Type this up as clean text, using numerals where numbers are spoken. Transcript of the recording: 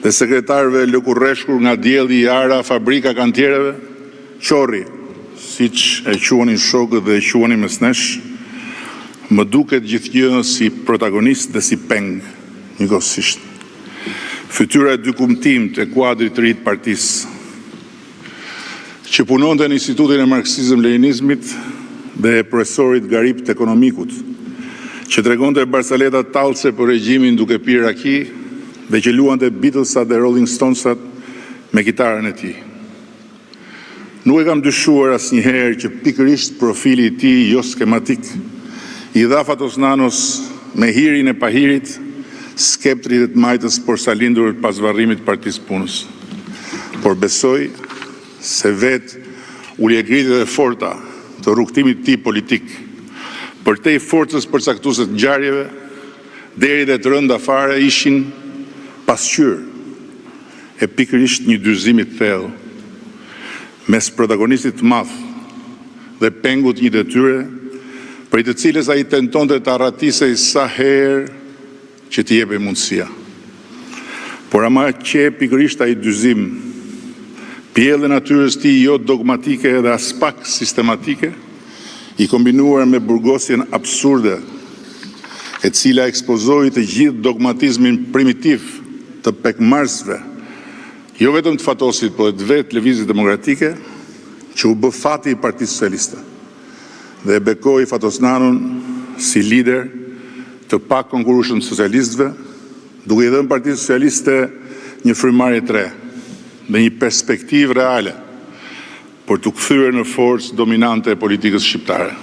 dhe sekretarëve lëkurreshkur nga dielli i ara fabrika kantiereve, qorri, siç e quanin shokët dhe e quanin mes nesh, më duket gjithgjë si protagonist dhe si peng, njëkohësisht. Fytyra e dy kumtim të kuadrit të ri të partisë, që punonte në Institutin e Marksizëm-Leninizmit dhe e profesorit Garip të ekonomikut, që tregonte Barsaleta tallse për regjimin duke pirë raki dhe që luante Beatlesat dhe Rolling Stonesat me kitarën e tij. Nuk e kam dyshuar asnjëherë që pikërisht profili i tij jo skematik i dha Fatosnanos me hirin e pahirit, skeptrit e të majtës por sa lindur pas varrimit të Partisë Punës. Por besoj se vetë uljegritet e forta të rrugtimit të tij politik, për te i forcës përcaktuese të ngjarjeve, deri dhe të rënda fare ishin pasqyrë e pikërisht një dyzimi të thellë mes protagonistit të madh dhe pengut një detyre, për të cilës ai tentonte të arratisej sa herë që t'i jepej mundësia. Por ama që pikërisht ai dyzim, pjellë e natyrës tij jo dogmatike dhe as pak sistematike, i kombinuar me burgosjen absurde, e cila ekspozoi të gjithë dogmatizmin primitiv të pekmarsve, jo vetëm të Fatosit, por të vetë Lëvizjes Demokratike, që u bë fati i Partisë Socialiste dhe e bekoi Fatosnanon si lider të pak konkurrueshëm të socialistëve, duke i dhënë Partisë Socialiste një frymarrje të re dhe një perspektivë reale për të kthyer në forcë dominante e politikës shqiptare.